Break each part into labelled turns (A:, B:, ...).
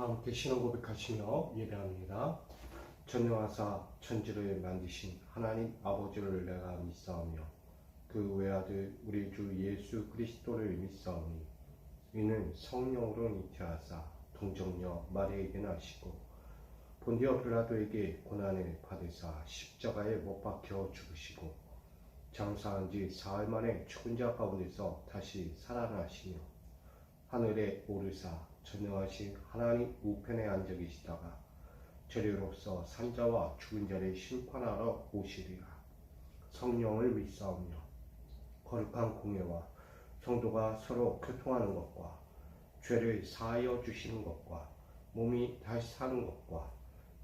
A: 다 함께 신앙 고백하시며 예배합니다. 전능하사 천지를 만드신 하나님 아버지를 내가 믿사오며 그 외아들 우리 주 예수 그리스도를 믿사오니 이는 성령으로 잉태하사 동정녀 마리아에게 나시고 본디오 빌라도에게 고난을 받으사 십자가에 못 박혀 죽으시고 장사한 지 사흘 만에 죽은 자 가운데서 다시 살아나시며 하늘에 오르사 전능하신 하나님 우편에 앉아 계시다가 저리로서 산자와 죽은 자를 심판하러 오시리라. 성령을 믿사오며 거룩한 공예와 성도가 서로 교통하는 것과 죄를 사하여 주시는 것과 몸이 다시 사는 것과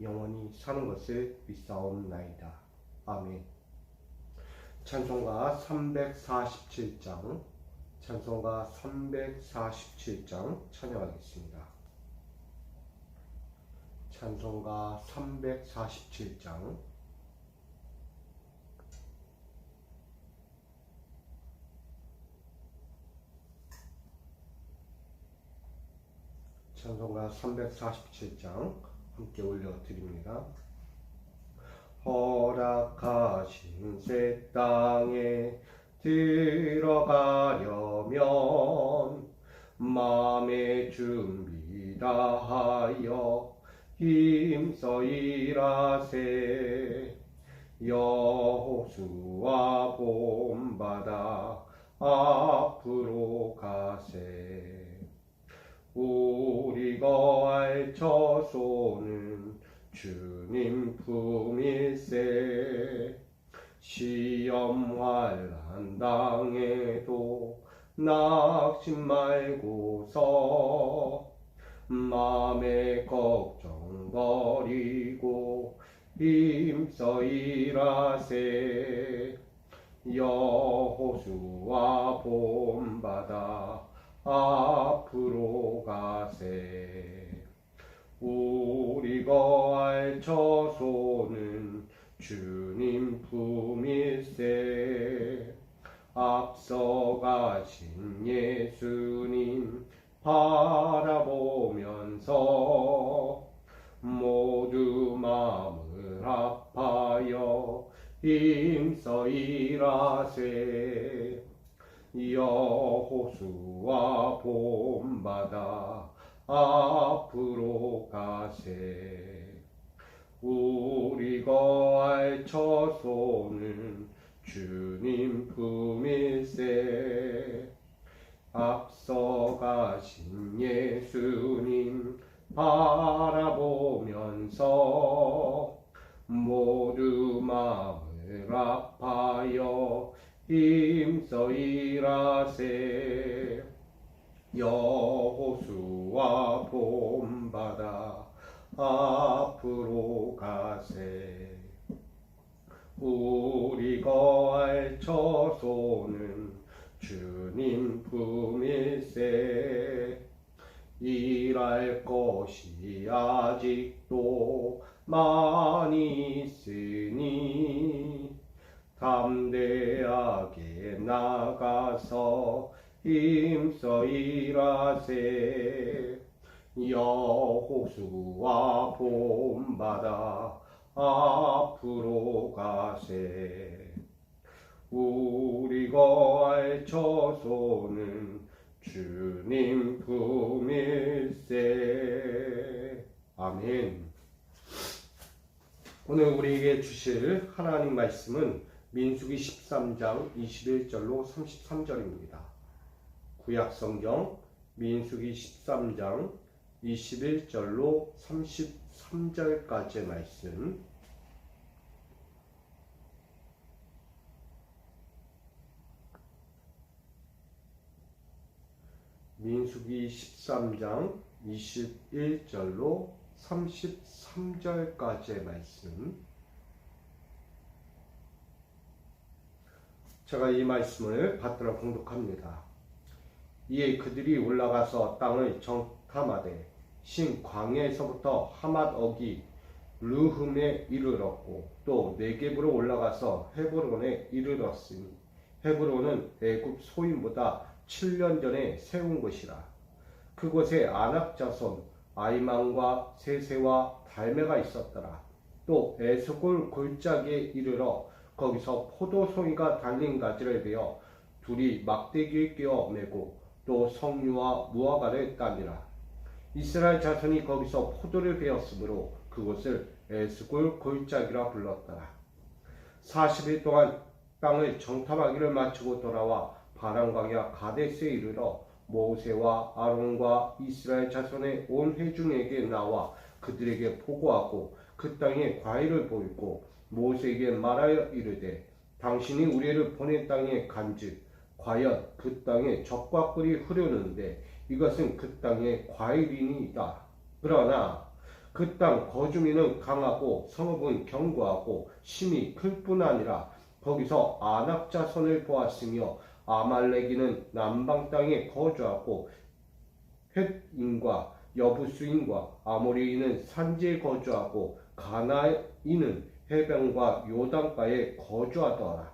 A: 영원히 사는 것을 믿사옵나이다. 아멘. 찬송가 347장 찬송가 347장 찬양하겠습니다. 찬송가 347장 찬송가 347장 함께 올려드립니다. 허락하신 새 땅에 들어가려면 마음의 준비 다하여 힘써 일하세. 여호수아 본받아 앞으로 가세. 우리 거할 처소는 주님 품일세. 시험 환난 당해도 낙심 말고서 맘의 걱정 버리고 힘써 일하세. 여호수아 본받아 앞으로 가세. 우리 거할 처소는 주님 품일세. 앞서가신 예수님 바라보면서 모두 마음을 합하여 힘써 일하세. 여호수아 본받아 앞으로 가세. 우리 거할 처소는 주님 품일세. 앞서가신 예수님 바라보면서 모두 마음을 합하여 힘써 일하세. 여호수아 본받아 앞으로 가세. 우리 거할 처소는 주님 품일세. 일할 것이 아직도 많이 있으니 담대하게 나가서 힘써 일하세. 여호수아 본받아 앞으로 가세. 우리 거할 처소는 주님 품일세. 아멘. 오늘 우리에게 주실 하나님 말씀은 민수기 13장 21절로 33절입니다. 구약성경 민수기 13장 21절로 33절까지의 말씀. 민수기 13장 21절로 33절까지의 말씀. 제가 이 말씀을 받들어 봉독합니다. 이에 그들이 올라가서 땅을 정탐하되 신 광야에서부터 하맛 어기 르흠에 이르렀고 또 네겝으로 올라가서 헤브론에 이르렀으니 헤브론은 애굽 소임보다 7년 전에 세운 것이라. 그곳에 아낙 자손 아이만과 세세와 달매가 있었더라. 또 에스골 골짜기에 이르러 거기서 포도송이가 달린 가지를 베어 둘이 막대기에 끼워 메고 또 석류와 무화과를 따니라. 이스라엘 자손이 거기서 포도를 베었으므로 그곳을 에스골 골짜기라 불렀더라. 40일 동안 땅을 정탐하기를 마치고 돌아와 바람광야 가데스에 이르러 모세와 아론과 이스라엘 자손의 온 회중에게 나와 그들에게 보고하고 그 땅에 과일을 보이고 모세에게 말하여 이르되 당신이 우리를 보낸 땅에 간즉 과연 그 땅에 젖과 꿀이 흐르는데 이것은 그 땅의 과일이니이다. 그러나 그 땅 거주민은 강하고 성읍은 견고하고 심이 클 뿐 아니라 거기서 아낙 자손을 보았으며 아말렉인은 남방 땅에 거주하고 헷인과 여부수인과 아모리인은 산지에 거주하고 가나인은 해변과 요단가에 거주하더라.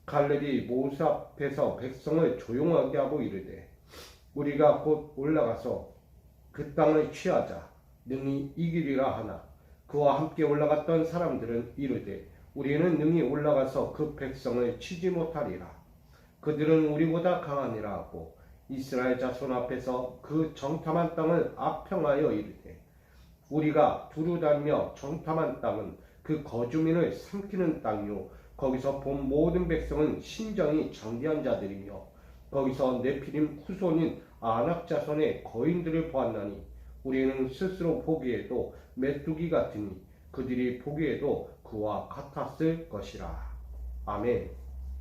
A: 갈렙이 모세 앞에서 백성을 조용하게 하고 이르되 우리가 곧 올라가서 그 땅을 취하자 능히 이기리라 하나 그와 함께 올라갔던 사람들은 이르되 우리는 능히 올라가서 그 백성을 치지 못하리라. 그들은 우리보다 강하니라 하고 이스라엘 자손 앞에서 그 정탐한 땅을 압평하여 이르되 우리가 두루 다니며 정탐한 땅은 그 거주민을 삼키는 땅이요 거기서 본 모든 백성은 신정이 장대한 자들이며 거기서 네피림 후손인 아낙 자손의 거인들을 보았나니 우리는 스스로 보기에도 메뚜기 같으니 그들이 보기에도 그와 같았을 것이라. 아멘.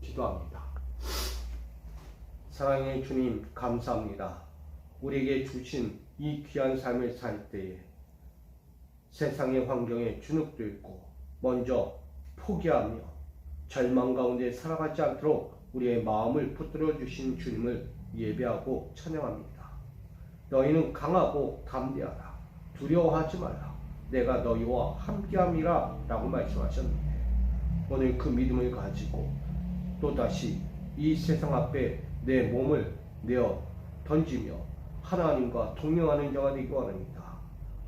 A: 기도합니다. 사랑의 주님 감사합니다. 우리에게 주신 이 귀한 삶을 살 때에 세상의 환경에 주눅 들고 먼저 포기하며 절망 가운데 살아가지 않도록 우리의 마음을 붙들어 주신 주님을 예배하고 찬양합니다. 너희는 강하고 담대하라. 두려워하지 말라. 내가 너희와 함께함이라 라고 말씀하셨는데 오늘 그 믿음을 가지고 또다시 이 세상 앞에 내 몸을 내어 던지며 하나님과 동행하는 자가 되기 원합니다.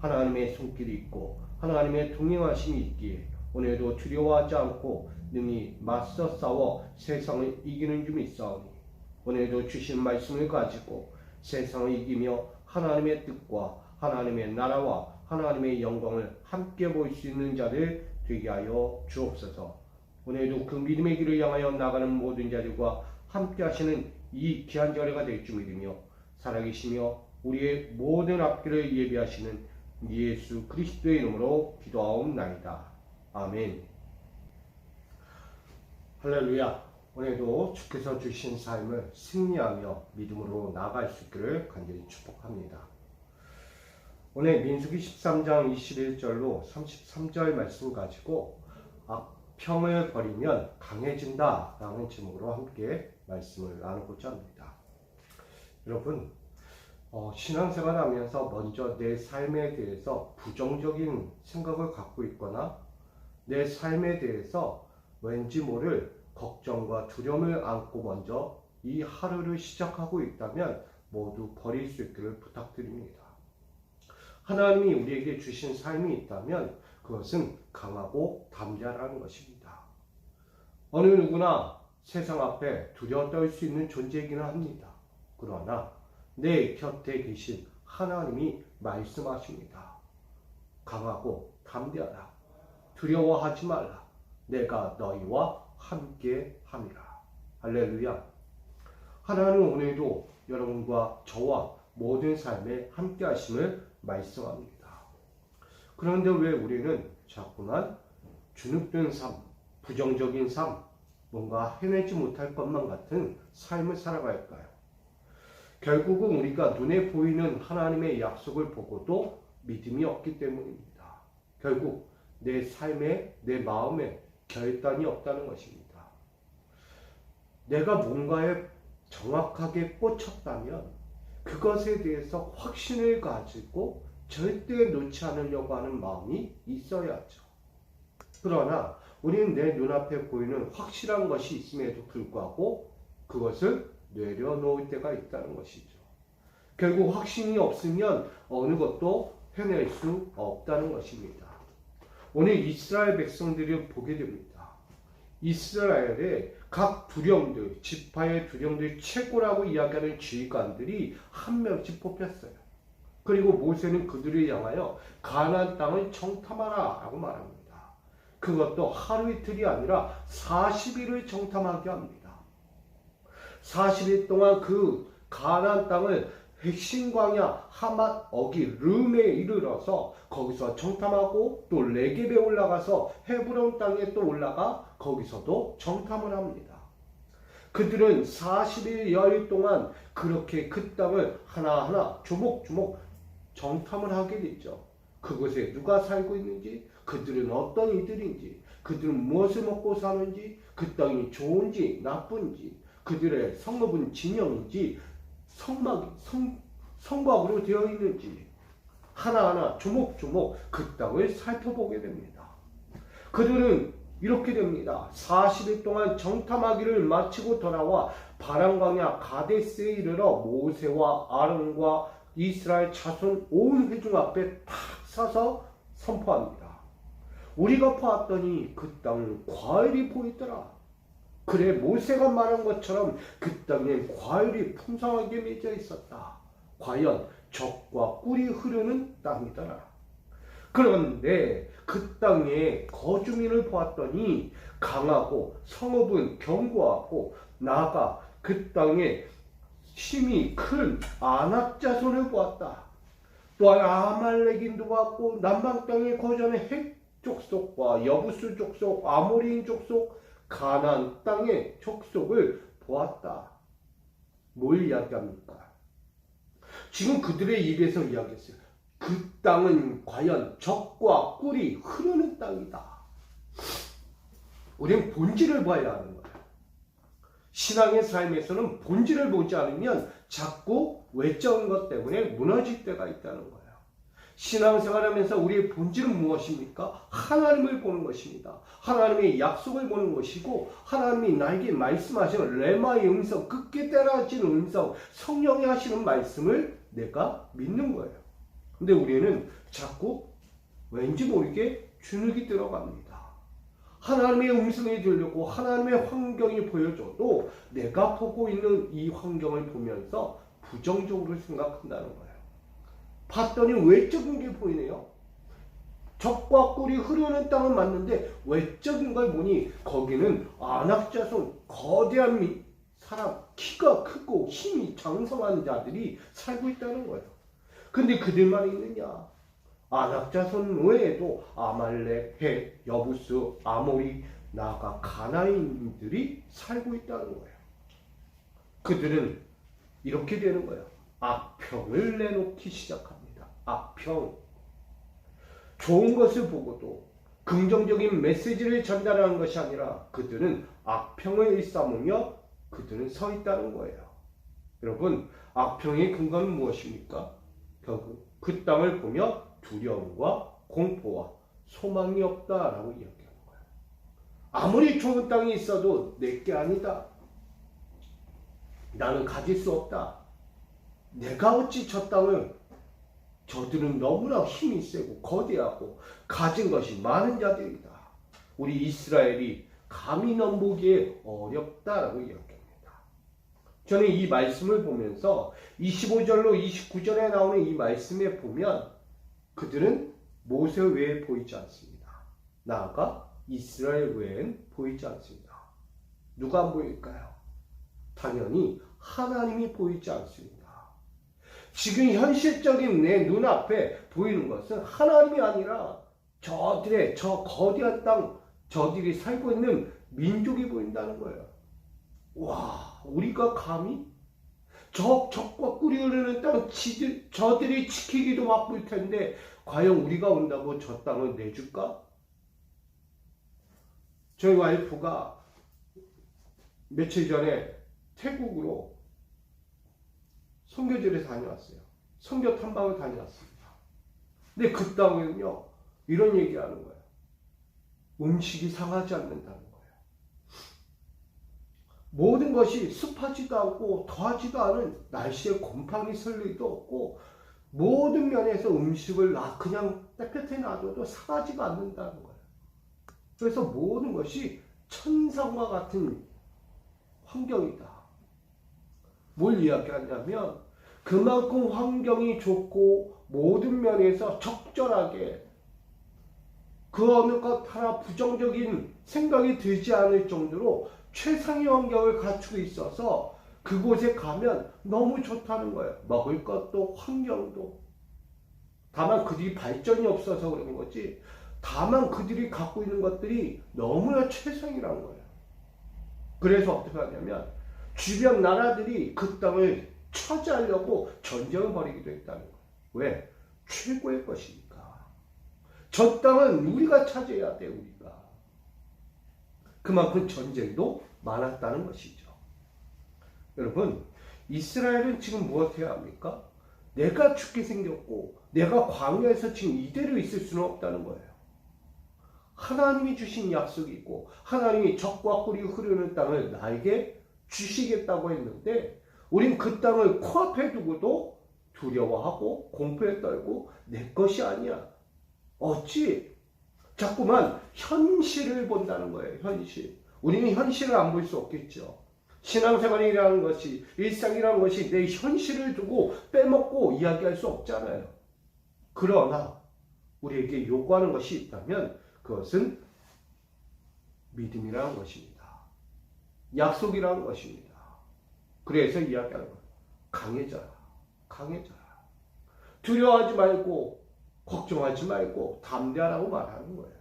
A: 하나님의 손길이 있고 하나님의 동행하심이 있기에 오늘도 두려워하지 않고 능히 맞서 싸워 세상을 이기는 줄 믿사오니 오늘도 주신 말씀을 가지고 세상을 이기며 하나님의 뜻과 하나님의 나라와 하나님의 영광을 함께 볼 수 있는 자들 되게 하여 주옵소서. 오늘도 그 믿음의 길을 향하여 나가는 모든 자들과 함께 하시는 이 귀한 자리가 될 줄 믿으며 살아계시며 우리의 모든 앞길을 예비하시는 예수 그리스도의 이름으로 기도하옵나이다. 아멘. 할렐루야. 오늘도 주께서 주신 삶을 승리하며 믿음으로 나아갈 수 있기를 간절히 축복합니다. 오늘 민수기 13장 21절로 33절 말씀 가지고 악평을 버리면 강해진다 라는 제목으로 함께 말씀을 나누고자 합니다. 여러분 신앙생활 하면서 먼저 내 삶에 대해서 부정적인 생각을 갖고 있거나 내 삶에 대해서 왠지 모를 걱정과 두려움을 안고 먼저 이 하루를 시작하고 있다면 모두 버릴 수 있기를 부탁드립니다. 하나님이 우리에게 주신 삶이 있다면 그것은 강하고 담대하라는 것입니다. 어느 누구나 세상 앞에 두려워 떨 수 있는 존재이기는 합니다. 그러나 내 곁에 계신 하나님이 말씀하십니다. 강하고 담대하라. 두려워하지 말라. 내가 너희와 함께 함이라. 할렐루야. 하나님은 오늘도 여러분과 저와 모든 삶에 함께 하심을 말씀합니다. 그런데 왜 우리는 자꾸만 주눅든 삶, 부정적인 삶, 뭔가 해내지 못할 것만 같은 삶을 살아갈까요? 결국은 우리가 눈에 보이는 하나님의 약속을 보고도 믿음이 없기 때문입니다. 결국 내 삶에, 내 마음에 결단이 없다는 것입니다. 내가 뭔가에 정확하게 꽂혔다면 그것에 대해서 확신을 가지고 절대 놓지 않으려고 하는 마음이 있어야죠. 그러나 우리는 내 눈앞에 보이는 확실한 것이 있음에도 불구하고 그것을 내려놓을 때가 있다는 것이죠. 결국 확신이 없으면 어느 것도 해낼 수 없다는 것입니다. 오늘 이스라엘 백성들을 보게 됩니다. 이스라엘의 각 두령들, 지파의 두령들 최고라고 이야기하는 지휘관들이 한 명씩 뽑혔어요. 그리고 모세는 그들을 향하여 가나안 땅을 정탐하라 라고 말합니다. 그것도 하루 이틀이 아니라 40일을 정탐하게 합니다. 40일 동안 그 가나안 땅을 핵심 광야 하맛 어기 름에 이르러서 거기서 정탐하고 또 레겝에 올라가서 헤브론 땅에 또 올라가 거기서도 정탐을 합니다. 그들은 40일 여일 동안 그렇게 그 땅을 하나하나 조목조목 정탐을 하게 되죠. 그곳에 누가 살고 있는지, 그들은 어떤 이들인지, 그들은 무엇을 먹고 사는지, 그 땅이 좋은지 나쁜지, 그들의 성읍은 진영인지 성곽으로 되어 있는지 하나하나 조목조목 그 땅을 살펴보게 됩니다. 그들은 이렇게 됩니다. 40일 동안 정탐하기를 마치고 돌아와 바람광야 가데스에 이르러 모세와 아론과 이스라엘 자손 온 회중 앞에 탁 서서 선포합니다. 우리가 보았더니 그 땅은 과일이 보이더라. 그래 모세가 말한 것처럼 그 땅에 과일이 풍성하게 맺어 있었다. 과연 젖과 꿀이 흐르는 땅이더라. 그런데 그 땅의 거주민을 보았더니 강하고 성읍은 견고하고 나아가 그 땅에 힘이 큰 아낙 자손을 보았다. 또한 아말렉인도 보았고 남방 땅에 거주하는 헷 족속과 여부스 족속, 아모리인 족속, 가나안 땅의 족속을 보았다. 뭘 이야기합니까? 지금 그들의 입에서 이야기했어요. 그 땅은 과연 젖과 꿀이 흐르는 땅이다. 우리는 본질을 봐야 하는 거예요. 신앙의 삶에서는 본질을 보지 않으면 자꾸 외적인 것 때문에 무너질 때가 있다는 거예요. 신앙생활하면서 우리의 본질은 무엇입니까? 하나님을 보는 것입니다. 하나님의 약속을 보는 것이고 하나님이 나에게 말씀하시는 레마의 음성, 끝에 따라지는 음성, 성령이 하시는 말씀을 내가 믿는 거예요. 근데 우리는 자꾸 왠지 모르게 주눅이 들어갑니다. 하나님의 음성이 들리고 하나님의 환경이 보여줘도 내가 보고 있는 이 환경을 보면서 부정적으로 생각한다는 거예요. 봤더니 외적인 게 보이네요. 젖과 꿀이 흐르는 땅은 맞는데 외적인 걸 보니 거기는 아낙자손 거대한 사람, 키가 크고 힘이 장성한 자들이 살고 있다는 거예요. 근데 그들만 있느냐? 아낙자손 외에도 아말렉, 헷, 여부스, 아모리, 나아가 가나안인들이 살고 있다는 거예요. 그들은 이렇게 되는 거예요. 악평을 내놓기 시작합니다. 악평. 좋은 것을 보고도 긍정적인 메시지를 전달하는 것이 아니라 그들은 악평을 일삼으며 그들은 서 있다는 거예요. 여러분, 악평의 근거는 무엇입니까? 결국 그 땅을 보며 두려움과 공포와 소망이 없다라고 이야기하는 거예요. 아무리 좋은 땅이 있어도 내게 아니다. 나는 가질 수 없다. 내가 어찌 저 땅을, 저들은 너무나 힘이 세고 거대하고 가진 것이 많은 자들이다. 우리 이스라엘이 감히 넘보기에 어렵다라고 이야기합니다. 저는 이 말씀을 보면서 25절로 29절에 나오는 이 말씀에 보면 그들은 모세 외에 보이지 않습니다. 나아가 이스라엘 외엔 보이지 않습니다. 누가 안 보일까요? 당연히 하나님이 보이지 않습니다. 지금 현실적인 내 눈앞에 보이는 것은 하나님이 아니라 저들의 저 거대한 땅, 저들이 살고 있는 민족이 보인다는 거예요. 와, 우리가 감히 적과 꿀이 흐르는 땅 저들이 지키기도 바쁠 텐데 과연 우리가 온다고 저 땅을 내줄까? 저희 와이프가 며칠 전에 태국으로 선교지를 다녀왔어요. 선교 탐방을 다녀왔습니다. 근데 그 땅에는요, 이런 얘기하는 거예요. 음식이 상하지 않는다는 거예요. 모든 것이 습하지도 않고 더하지도 않은 날씨에 곰팡이 쓸 일도 없고 모든 면에서 음식을 그냥 땡볕에 놔둬도 상하지가 않는다는 거예요. 그래서 모든 것이 천상과 같은 환경이다. 뭘 이야기하냐면 그만큼 환경이 좋고 모든 면에서 적절하게 그 어느 것 하나 부정적인 생각이 들지 않을 정도로 최상의 환경을 갖추고 있어서 그곳에 가면 너무 좋다는 거예요. 먹을 것도 환경도. 다만 그들이 발전이 없어서 그런 거지. 다만 그들이 갖고 있는 것들이 너무나 최상이라는 거예요. 그래서 어떻게 하냐면 주변 나라들이 그 땅을 차지하려고 전쟁을 벌이기도 했다는 거예요. 왜? 최고의 것이니까. 저 땅은 우리가 차지해야 돼, 우리가. 그만큼 전쟁도 많았다는 것이죠. 여러분, 이스라엘은 지금 무엇해야 합니까? 내가 죽게 생겼고 내가 광야에서 지금 이대로 있을 수는 없다는 거예요. 하나님이 주신 약속이 있고 하나님이 적과 꿀이 흐르는 땅을 나에게 주시겠다고 했는데 우린 그 땅을 코앞에 두고도 두려워하고 공포에 떨고 내 것이 아니야. 어찌 자꾸만 현실을 본다는 거예요. 현실. 우리는 현실을 안 볼 수 없겠죠. 신앙생활이라는 것이, 일상이라는 것이 내 현실을 두고 빼먹고 이야기할 수 없잖아요. 그러나 우리에게 요구하는 것이 있다면 그것은 믿음이라는 것입니다. 약속이라는 것입니다. 그래서 이야기하는 거예요. 강해져라. 강해져라. 두려워하지 말고 걱정하지 말고 담대하라고 말하는 거예요.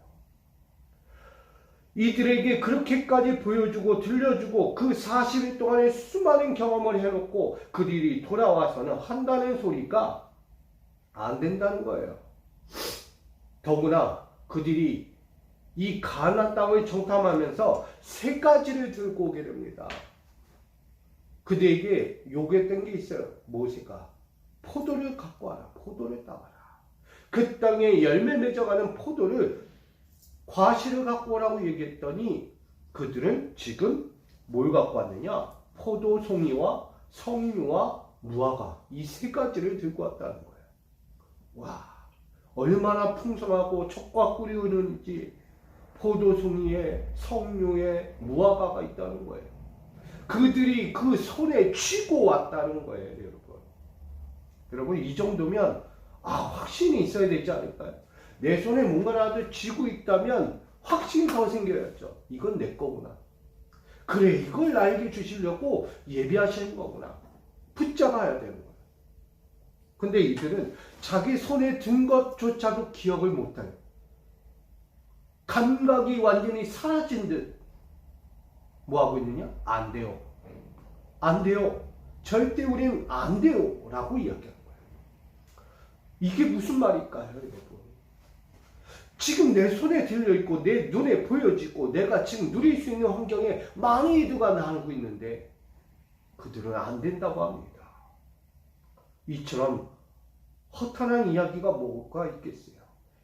A: 이들에게 그렇게까지 보여주고 들려주고 그 40일 동안의 수많은 경험을 해놓고 그들이 돌아와서는 한다는 소리가 안 된다는 거예요. 더구나 그들이 이 가나안 땅을 정탐하면서 세 가지를 들고 오게 됩니다. 그들에게 요구했던 게 있어요. 모세가 포도를 갖고 와라. 포도를 따와라. 그 땅에 열매 맺어가는 포도를 과실을 갖고 오라고 얘기했더니 그들은 지금 뭘 갖고 왔느냐? 포도송이와 석류와 무화과 이 세 가지를 들고 왔다는 거예요. 와, 얼마나 풍성하고 촉과 꿀이 흐르는지 포도송이에 석류에 무화과가 있다는 거예요. 그들이 그 손에 쥐고 왔다는 거예요, 여러분. 여러분 이 정도면 확신이 있어야 되지 않을까요? 내 손에 뭔가라도 쥐고 있다면 확신이 더 생겨야죠. 이건 내 거구나. 그래, 이걸 나에게 주시려고 예비하시는 거구나. 붙잡아야 되는 거예요. 근데 이들은 자기 손에 든 것조차도 기억을 못해요. 감각이 완전히 사라진 듯 뭐하고 있느냐? 안 돼요. 안 돼요. 절대 우리는 안 돼요. 라고 이야기하는 거예요. 이게 무슨 말일까요, 여러분? 지금 내 손에 들려있고 내 눈에 보여지고 내가 지금 누릴 수 있는 환경에 많은 이들과 나누고 있는데 그들은 안 된다고 합니다. 이처럼 허탄한 이야기가 뭐가 있겠어요?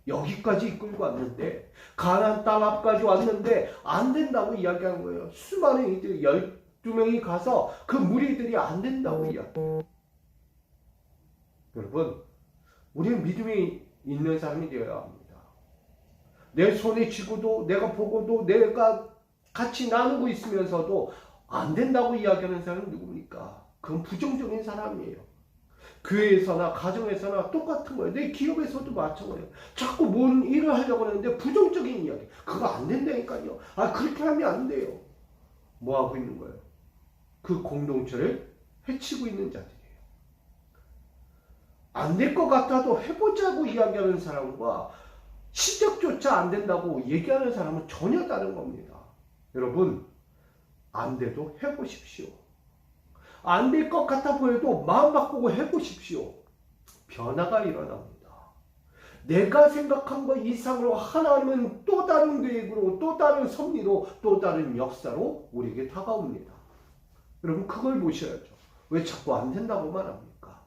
A: 여기까지 이끌고 왔는데 가나안 땅 앞까지 왔는데 안 된다고 이야기하는 거예요. 수많은 이들 12명이 가서 그 무리들이 안 된다고 이야기해요. 여러분, 우리는 믿음이 있는 사람이 되어야 합니다. 내 손에 쥐고도 내가 보고도 내가 같이 나누고 있으면서도 안 된다고 이야기하는 사람은 누굽니까? 그건 부정적인 사람이에요. 교회에서나 가정에서나 똑같은 거예요. 내 기업에서도 마찬가지예요. 자꾸 뭔 일을 하려고 하는데 부정적인 이야기. 그거 안 된다니까요. 그렇게 하면 안 돼요. 뭐 하고 있는 거예요? 그 공동체를 해치고 있는 자들이에요. 안 될 것 같아도 해보자고 이야기하는 사람과 시작조차 안 된다고 얘기하는 사람은 전혀 다른 겁니다. 여러분, 안 돼도 해보십시오. 안 될 것 같아 보여도 마음 바꾸고 해보십시오. 변화가 일어납니다. 내가 생각한 것 이상으로 하나님은 또 다른 계획으로, 또 다른 섭리로, 또 다른 역사로 우리에게 다가옵니다. 여러분, 그걸 보셔야죠. 왜 자꾸 안 된다고만 합니까?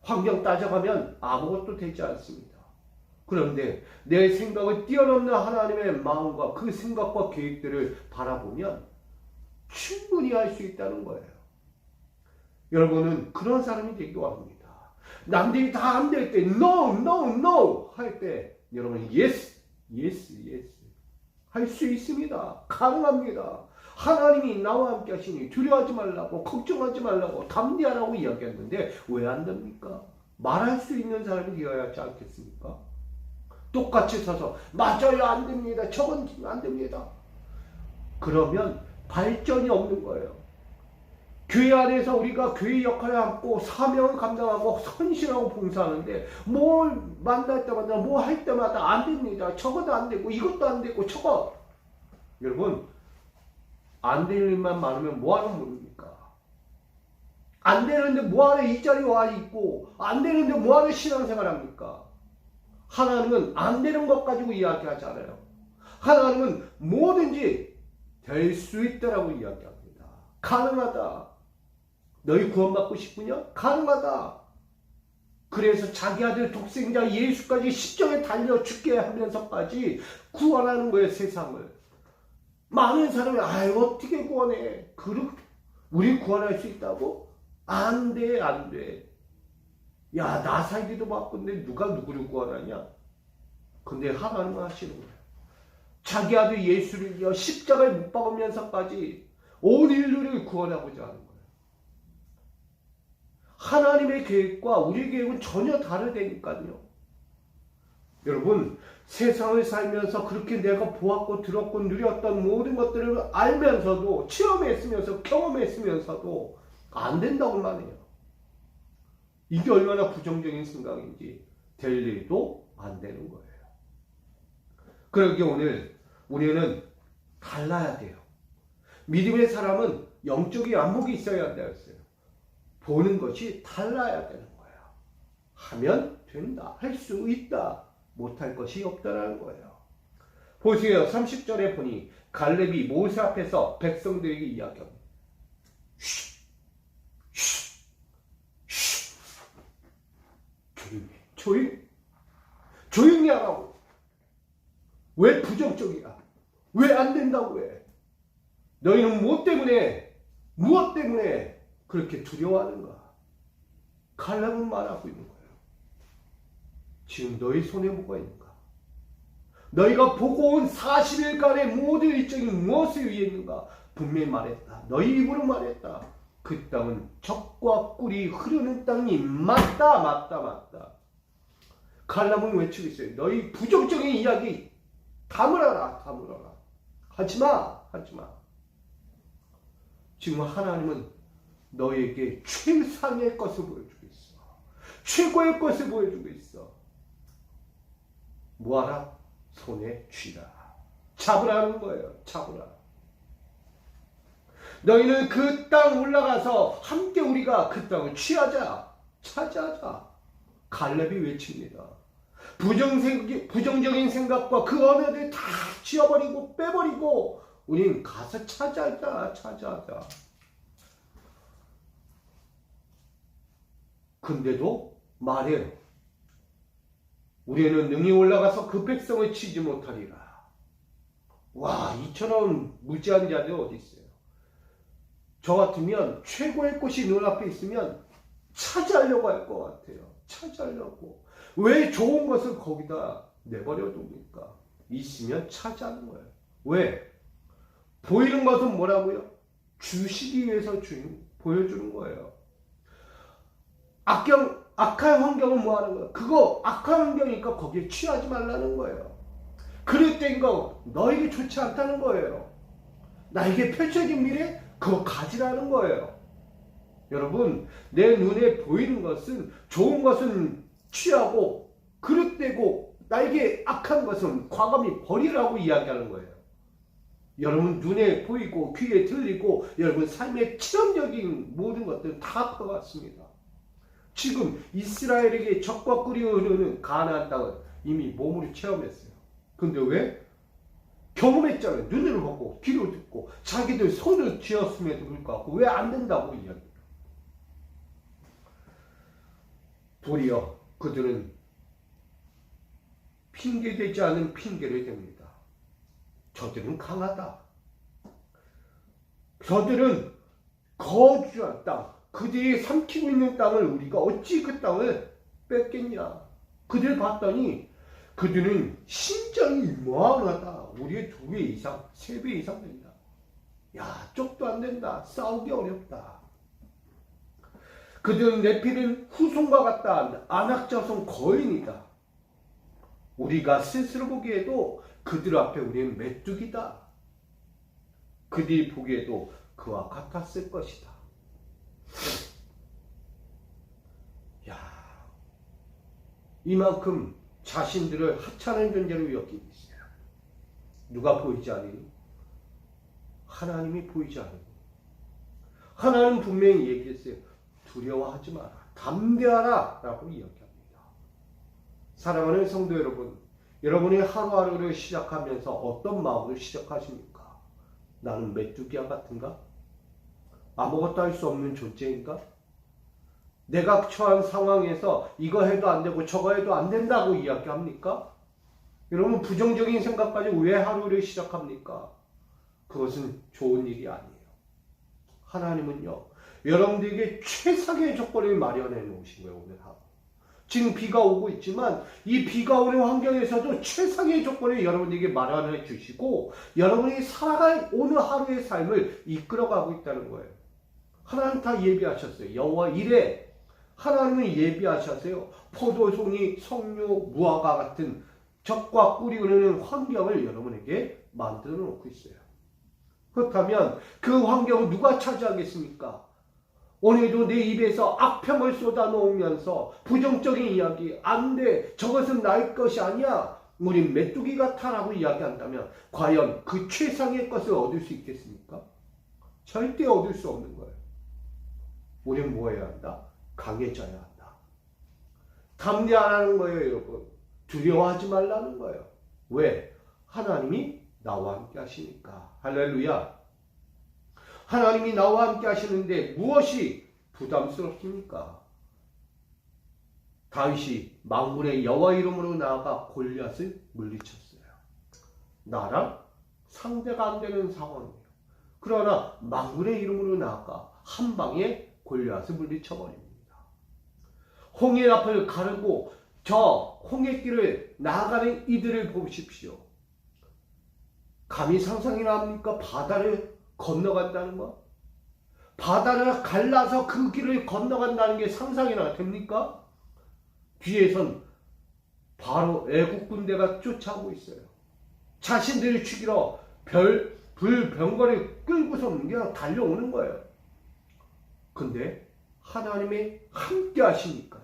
A: 환경 따져가면 아무것도 되지 않습니다. 그런데 내 생각을 뛰어넘는 하나님의 마음과 그 생각과 계획들을 바라보면 충분히 할 수 있다는 거예요. 여러분은 그런 사람이 되기 원합니다. 남들이 다 안 될 때 no, no, no 할 때 여러분 yes, yes, yes 할 수 있습니다. 가능합니다. 하나님이 나와 함께 하시니 두려워하지 말라고 걱정하지 말라고 담대하라고 이야기했는데 왜 안 됩니까? 말할 수 있는 사람이 되어야 하지 않겠습니까? 똑같이 서서 맞아요 안 됩니다. 저건 안 됩니다. 그러면 발전이 없는 거예요. 교회 안에서 우리가 교회 역할을 하고 사명을 감당하고 헌신하고 봉사하는데 뭘 만날 때마다 뭐 할 때마다 안 됩니다. 저것도 안 되고 이것도 안 되고 저거. 여러분 안 될 일만 많으면 뭐하는 분입니까? 안 되는데 뭐하러 이 자리에 와 있고 안 되는데 뭐하러 신앙생활 합니까? 하나님은 안 되는 것 가지고 이야기하지 않아요. 하나님은 뭐든지 될 수 있다라고 이야기합니다. 가능하다. 너희 구원받고 싶으냐? 가능하다. 그래서 자기 아들 독생자 예수까지 십자가에 달려 죽게 하면서까지 구원하는 거예요, 세상을. 많은 사람이 어떻게 구원해? 우리 구원할 수 있다고? 안 돼, 안 돼. 야, 나 살기도 바쁜데 누가 누구를 구원하냐? 근데 하나님은 하시는 거예요. 자기 아들 예수를 십자가에 못 박으면서까지 온 인류를 구원하고자 하는 거예요. 하나님의 계획과 우리 계획은 전혀 다르다니까요. 여러분 세상을 살면서 그렇게 내가 보았고 들었고 누렸던 모든 것들을 알면서도 체험했으면서 경험했으면서도 안 된다고만 해요. 이게 얼마나 부정적인 생각인지 될 일도 안 되는 거예요. 그러기에 오늘 우리는 달라야 돼요. 믿음의 사람은 영적인 안목이 있어야 한다 했어요. 보는 것이 달라야 되는 거예요. 하면 된다. 할 수 있다. 못할 것이 없다라는 거예요. 보세요. 30절에 보니 갈렙이 모세 앞에서 백성들에게 이야기합니다. 조용히 하라고. 왜 부정적이야? 왜 안 된다고 해? 너희는 무엇 때문에 그렇게 두려워하는가? 갈렙은 말하고 있는 거예요. 지금 너희 손에 뭐가 있는가? 너희가 보고 온 40일간의 모든 일정이 무엇을 위해 있는가? 분명히 말했다. 너희 입으로 말했다. 그 땅은 젖과 꿀이 흐르는 땅이 맞다. 갈렙은 외치고 있어요. 너희 부정적인 이야기 다물어라. 하지마. 지금 하나님은 너에게 최상의 것을 보여주고 있어. 최고의 것을 보여주고 있어. 뭐하라? 손에 쥐라. 잡으라는 거예요. 잡으라. 너희는 그 땅 올라가서 함께 우리가 그 땅을 취하자. 차지하자. 갈렙이 외칩니다. 부정적인 생각과 그 언어들 다 지워버리고 빼버리고 우린 가서 차지하자. 근데도 말해요. 우리는 능히 올라가서 그 백성을 치지 못하리라. 와, 이처럼 무지한 자들 어디 있어요? 저 같으면 최고의 꽃이 눈앞에 있으면 차지하려고 할 것 같아요. 차지하려고. 왜 좋은 것을 거기다 내버려 둡니까? 있으면 차지하는 거예요. 왜? 보이는 것은 뭐라고요? 주시기 위해서 보여주는 거예요. 악한 환경은 뭐 하는 거예요? 그거 악한 환경이니까 거기에 취하지 말라는 거예요. 그럴 때인 거 너에게 좋지 않다는 거예요. 나에게 펼쳐진 미래 그거 가지라는 거예요. 여러분 내 눈에 보이는 것은 좋은 것은 취하고 그릇되고 나에게 악한 것은 과감히 버리라고 이야기하는 거예요. 여러분 눈에 보이고 귀에 들리고 여러분 삶의 체험적인 모든 것들은 다 커갔습니다. 지금 이스라엘에게 젖과 꿀이 흐르는 가나안 땅을 이미 몸으로 체험했어요. 근데 왜? 경험했잖아요. 눈으로 보고 귀로 듣고 자기들 손을 쥐었음에도 불구하고 왜 안 된다고 이야기해요. 도리어 그들은 핑계되지 않은 핑계를 댑니다. 저들은 강하다. 저들은 거주한 땅, 그들이 삼키고 있는 땅을 우리가 어찌 그 땅을 뺐겠냐? 그들 봤더니 그들은 신장이 이만하다. 우리의 2배 이상, 3배 이상 된다. 야, 쪽도 안 된다. 싸우기 어렵다. 그들은 네필은 후손과 같다. 안악자손 거인이다. 우리가 스스로 보기에도 그들 앞에 우리는 메뚜기다. 그들이 보기에도 그와 같았을 것이다. 야, 이만큼 자신들을 하찮은 존재로 여기고 있어요. 누가 보이지 않으니? 하나님이 보이지 않으니. 하나님 분명히 얘기했어요. 두려워하지 마라. 담대하라. 라고 이야기합니다. 사랑하는 성도 여러분, 여러분이 하루하루를 시작하면서 어떤 마음으로 시작하십니까? 나는 메뚜기와 같은가? 아무것도 할 수 없는 존재인가? 내가 처한 상황에서 이거 해도 안 되고 저거 해도 안 된다고 이야기합니까? 여러분, 부정적인 생각까지 왜 하루를 시작합니까? 그것은 좋은 일이 아니에요. 하나님은요, 여러분들에게 최상의 조건을 마련해 놓으신 거예요. 오늘 하루. 지금 비가 오고 있지만 이 비가 오는 환경에서도 최상의 조건을 여러분에게 마련해 주시고 여러분이 살아갈 오늘 하루의 삶을 이끌어가고 있다는 거예요. 하나님 다 예비하셨어요. 여호와 이레, 하나님은 예비하셨어요. 포도송이, 석류, 무화과 같은 적과 꿀이 흐르는 환경을 여러분에게 만들어 놓고 있어요. 그렇다면 그 환경을 누가 차지하겠습니까? 오늘도 내 입에서 악평을 쏟아놓으면서 부정적인 이야기, 안 돼, 저것은 나의 것이 아니야, 우리 메뚜기 같아라고 이야기한다면 과연 그 최상의 것을 얻을 수 있겠습니까? 절대 얻을 수 없는 거예요. 우리는 뭐 해야 한다? 강해져야 한다. 담대하라는 거예요, 여러분. 두려워하지 말라는 거예요. 왜? 하나님이 나와 함께 하시니까. 할렐루야. 하나님이 나와 함께 하시는데 무엇이 부담스럽습니까? 다윗이 만군의 여호와 이름으로 나아가 골리앗을 물리쳤어요. 나랑 상대가 안 되는 상황이에요. 그러나 만군의 이름으로 나아가 한 방에 골리앗을 물리쳐버립니다. 홍해 앞을 가르고 저 홍해길을 나아가는 이들을 보십시오. 감히 상상이나 합니까? 바다를 건너간다는 거? 바다를 갈라서 그 길을 건너간다는 게 상상이나 됩니까? 뒤에선 바로 애국 군대가 쫓아오고 있어요. 자신들을 죽이러 불병거를 끌고서 그냥 달려오는 거예요. 근데 하나님이 함께 하시니까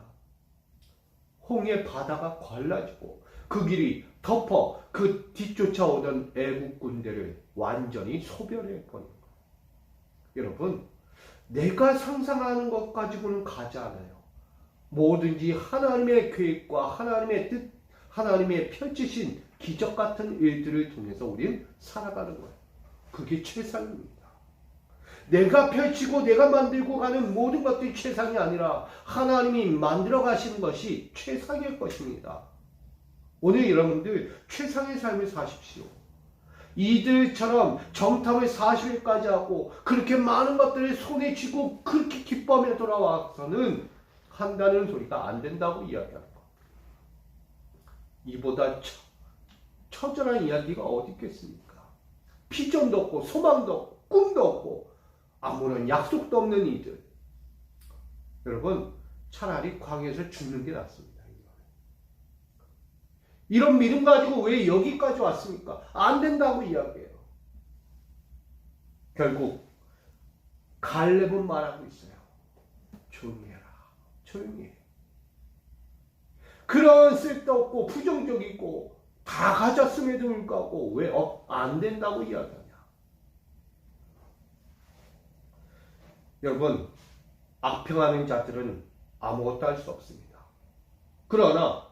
A: 홍해 바다가 갈라지고 그 길이 덮어 그 뒤쫓아오던 애국 군대를 완전히 소멸해 버린 거예요. 여러분, 내가 상상하는 것 가지고는 가지 않아요. 뭐든지 하나님의 계획과 하나님의 뜻, 하나님의 펼치신 기적 같은 일들을 통해서 우리는 살아가는 거예요. 그게 최상입니다. 내가 펼치고 내가 만들고 가는 모든 것들이 최상이 아니라 하나님이 만들어 가시는 것이 최상의 것입니다. 오늘 여러분들 최상의 삶을 사십시오. 이들처럼 정탐을 40일까지 하고 그렇게 많은 것들을 손에 쥐고 그렇게 기뻐하며 돌아와서는 한다는 소리가 안 된다고 이야기하는 것. 이보다 처절한 이야기가 어디 있겠습니까? 비전도 없고 소망도 없고 꿈도 없고 아무런 약속도 없는 이들. 여러분, 차라리 광야에서 죽는 게 낫습니다. 이런 믿음 가지고 왜 여기까지 왔습니까? 안 된다고 이야기해요. 결국 갈렙은 말하고 있어요. 조용히 해라. 조용히 해. 그런 쓸데없고 부정적이고 다 가졌음에도 불구하고 왜 안 된다고 이야기하냐. 여러분, 악평하는 자들은 아무것도 할 수 없습니다. 그러나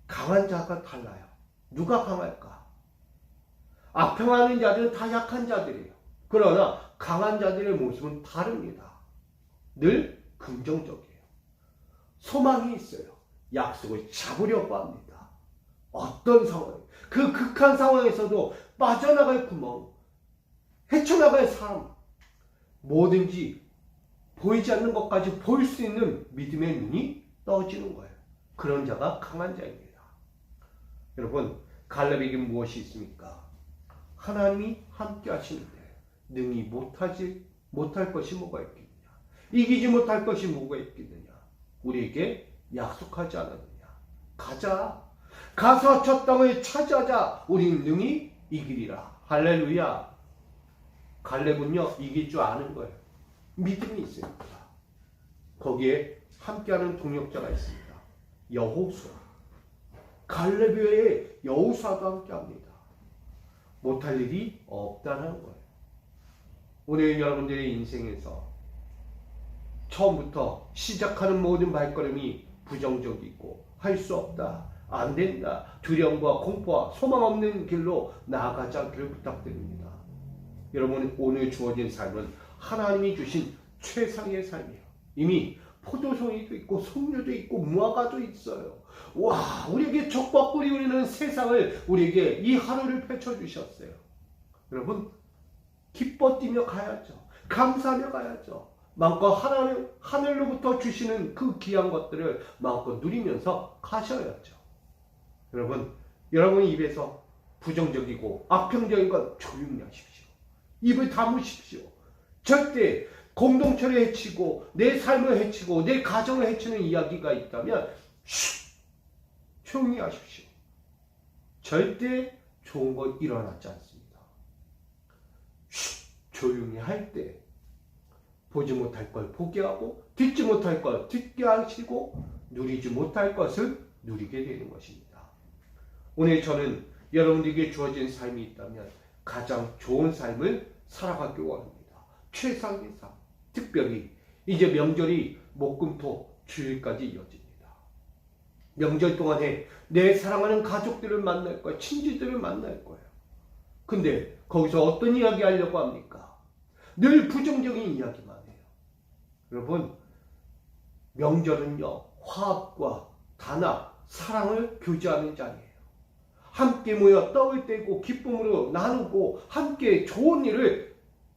A: 강한 자가 달라요. 누가 강할까? 악평하는 자들은 다 약한 자들이에요. 그러나 강한 자들의 모습은 다릅니다. 늘 긍정적이에요. 소망이 있어요. 약속을 잡으려고 합니다. 어떤 상황, 그 극한 상황에서도 빠져나갈 구멍, 헤쳐나갈 삶, 뭐든지 보이지 않는 것까지 볼 수 있는 믿음의 눈이 떠지는 거예요. 그런 자가 강한 자입니다. 여러분, 갈렙에게 무엇이 있습니까? 하나님이 함께 하시는데 능히 못할 것이 뭐가 있겠느냐? 이기지 못할 것이 뭐가 있겠느냐? 우리에게 약속하지 않았느냐? 가자. 가서 저 땅을 차지하자. 우리는 능히 이기리라. 할렐루야. 갈렙은요, 이길 줄 아는 거예요. 믿음이 있습니다. 거기에 함께하는 동역자가 있습니다. 여호수아. 갈렙 외에 여호수아도 함께합니다. 못할 일이 없다는 거예요. 오늘 여러분들의 인생에서 처음부터 시작하는 모든 발걸음이 부정적이고 할 수 없다, 안 된다, 두려움과 공포와 소망 없는 길로 나아가지 않기를 부탁드립니다. 여러분, 오늘 주어진 삶은 하나님이 주신 최상의 삶이에요. 이미 포도송이도 있고 송류도 있고 무화과도 있어요. 와, 우리에게 적박불이 우리는 세상을 우리에게 이 하루를 펼쳐주셨어요. 여러분, 기뻐 뛰며 가야죠. 감사하며 가야죠. 마음껏 하늘로부터 주시는 그 귀한 것들을 마음껏 누리면서 가셔야죠. 여러분, 여러분 입에서 부정적이고 악평적인 것 조용히 하십시오. 입을 다무십시오. 절대 공동체를 해치고 내 삶을 해치고 내 가정을 해치는 이야기가 있다면 조용히 하십시오. 절대 좋은 것 일어나지 않습니다. 조용히 할 때 보지 못할 걸 보게 하고 듣지 못할 걸 듣게 하시고 누리지 못할 것을 누리게 되는 것입니다. 오늘 저는 여러분들에게 주어진 삶이 있다면 가장 좋은 삶을 살아가길 원합니다. 최상의 삶. 특별히 이제 명절이 목금토 주일까지 이어집니다. 명절 동안에 내 사랑하는 가족들을 만날 거예요. 친지들을 만날 거예요. 근데 거기서 어떤 이야기 하려고 합니까? 늘 부정적인 이야기만 해요. 여러분, 명절은요, 화합과 단합, 사랑을 교제하는 자리예요. 함께 모여 떡을 떼고 기쁨으로 나누고 함께 좋은 일을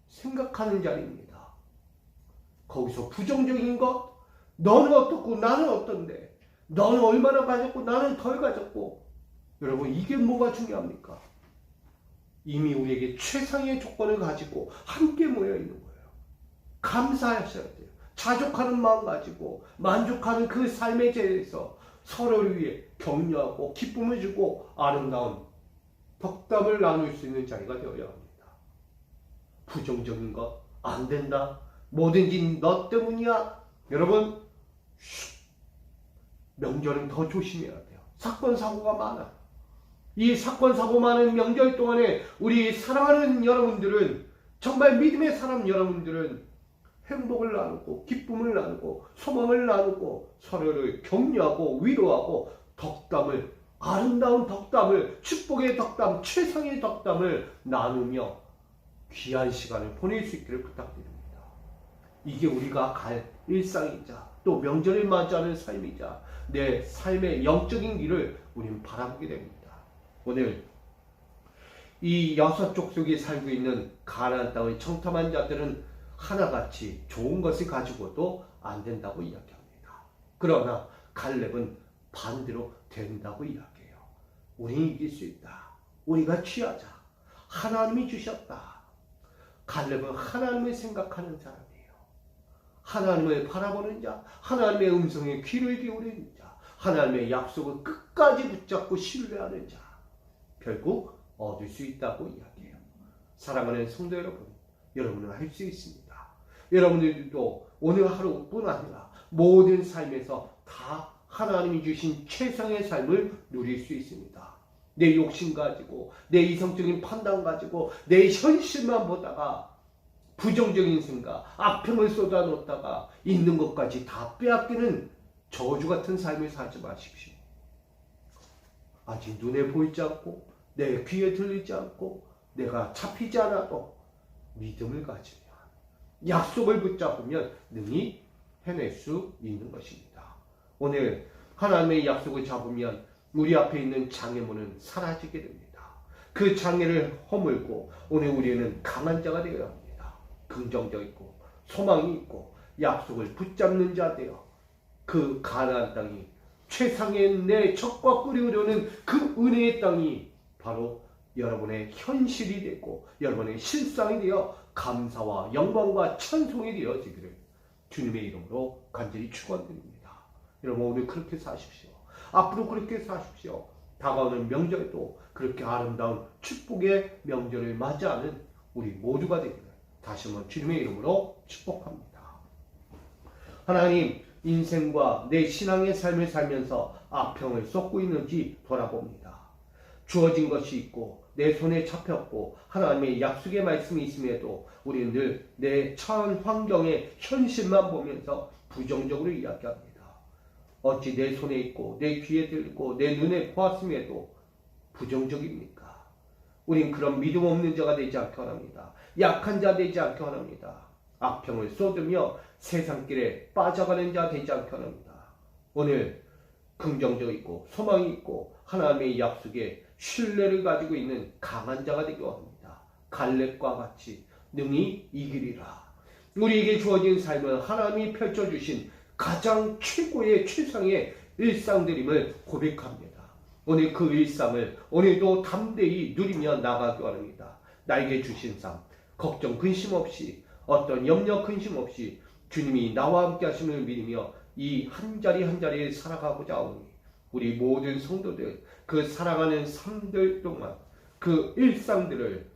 A: 생각하는 자리입니다. 거기서 부정적인 것, 너는 어떻고 나는 어떤데, 너는 얼마나 가졌고 나는 덜 가졌고, 여러분, 이게 뭐가 중요합니까? 이미 우리에게 최상의 조건을 가지고 함께 모여 있는 거예요. 감사하셔야 돼요. 자족하는 마음 가지고 만족하는 그 삶에 대해서 서로를 위해 격려하고 기쁨을 주고 아름다운 덕담을 나눌 수 있는 자리가 되어야 합니다. 부정적인 것, 안 된다, 뭐든지 너 때문이야. 여러분, 명절은 더 조심해야 돼요. 사건 사고가 많아요. 이 사건 사고 많은 명절 동안에 우리 사랑하는 여러분들은, 정말 믿음의 사람 여러분들은 행복을 나누고 기쁨을 나누고 소망을 나누고 서로를 격려하고 위로하고 덕담을, 아름다운 덕담을, 축복의 덕담, 최상의 덕담을 나누며 귀한 시간을 보낼 수 있기를 부탁드립니다. 이게 우리가 갈 일상이자 또 명절을 맞이하는 삶이자 내 삶의 영적인 길을 우리는 바라보게 됩니다. 오늘 이 6족속이 살고 있는 가나안 땅을 청탐한 자들은 하나같이 좋은 것을 가지고도 안 된다고 이야기합니다. 그러나 갈렙은 반대로 된다고 이야기해요. 우리는 이길 수 있다. 우리가 취하자. 하나님이 주셨다. 갈렙은 하나님을 생각하는 사람이에요. 하나님을 바라보는 자, 하나님의 음성에 귀를 기울이는 자, 하나님의 약속을 끝까지 붙잡고 신뢰하는 자, 결국 얻을 수 있다고 이야기해요. 사랑하는 성도 여러분, 여러분은 할 수 있습니다. 여러분들도 오늘 하루뿐 아니라 모든 삶에서 다 하나님이 주신 최상의 삶을 누릴 수 있습니다. 내 욕심 가지고, 내 이성적인 판단 가지고, 내 현실만 보다가 부정적인 생각, 악평을 쏟아놓다가 있는 것까지 다 빼앗기는 저주 같은 삶을 살지 마십시오. 아직 눈에 보이지 않고 내 귀에 들리지 않고 내가 잡히지 않아도 믿음을 가지면, 약속을 붙잡으면 능히 해낼 수 있는 것입니다. 오늘 하나님의 약속을 잡으면 우리 앞에 있는 장애물은 사라지게 됩니다. 그 장애를 허물고 오늘 우리는 강한 자가 되어야 합니다. 긍정적이고 소망이 있고 약속을 붙잡는 자 되어 그 가나안 땅이, 최상의 내 젖과 꿀이 흐르는 그 은혜의 땅이 바로 여러분의 현실이 되고 여러분의 실상이 되어 감사와 영광과 찬송이 되어지기를 주님의 이름으로 간절히 축원드립니다. 여러분 오늘 그렇게 사십시오. 앞으로 그렇게 사십시오. 다가오는 명절에도 그렇게 아름다운 축복의 명절을 맞이하는 우리 모두가 되기를 다시 한번 주님의 이름으로 축복합니다. 하나님, 인생과 내 신앙의 삶을 살면서 악평을 쏟고 있는지 돌아봅니다. 주어진 것이 있고 내 손에 잡혔고 하나님의 약속의 말씀이 있음에도 우리는 늘 내 처한 환경의 현실만 보면서 부정적으로 이야기합니다. 어찌 내 손에 있고 내 귀에 들리고 내 눈에 보았음에도 부정적입니까? 우린 그런 믿음 없는 자가 되지 않게 원합니다. 약한 자 되지 않게 원합니다. 악평을 쏟으며 세상길에 빠져가는 자 되지 않게 원합니다. 오늘 긍정적이고 소망이 있고 하나님의 약속에 신뢰를 가지고 있는 강한 자가 되기 원합니다. 갈렙과 같이 능히 이기리라. 우리에게 주어진 삶은 하나님이 펼쳐주신 가장 최고의 최상의 일상들임을 고백합니다. 오늘 그 일상을 오늘도 담대히 누리며 나가기 원합니다. 나에게 주신 삶, 걱정 근심 없이 어떤 염려 근심 없이 주님이 나와 함께 하심을 믿으며 이 한 자리 한 자리에 살아가고자 하오니 우리 모든 성도들 그 살아가는 삶들 동안 그 일상들을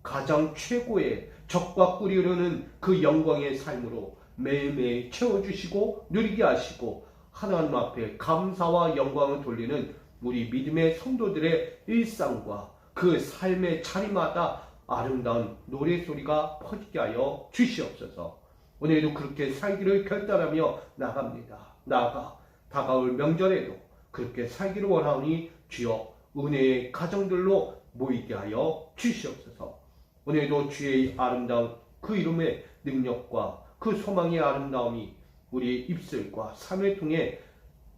A: 가장 최고의 젖과 꿀이 흐르는 그 영광의 삶으로 매일매일 채워주시고 누리게 하시고 하나님 앞에 감사와 영광을 돌리는 우리 믿음의 성도들의 일상과 그 삶의 자리마다 아름다운 노래소리가 퍼지게 하여 주시옵소서. 오늘도 그렇게 살기를 결단하며 나갑니다. 나아가 다가올 명절에도 그렇게 살기를 원하오니 주여 은혜의 가정들로 모이게 하여 주시옵소서. 오늘도 주의 아름다운 그 이름의 능력과 그 소망의 아름다움이 우리 입술과 삶을 통해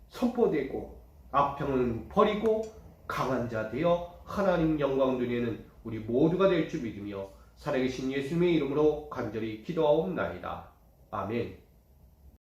A: 선포되고 악평은 버리고 강한 자 되어 하나님 영광 누리는 우리 모두가 될 줄 믿으며 살아계신 예수님의 이름으로 간절히 기도하옵나이다. 아멘.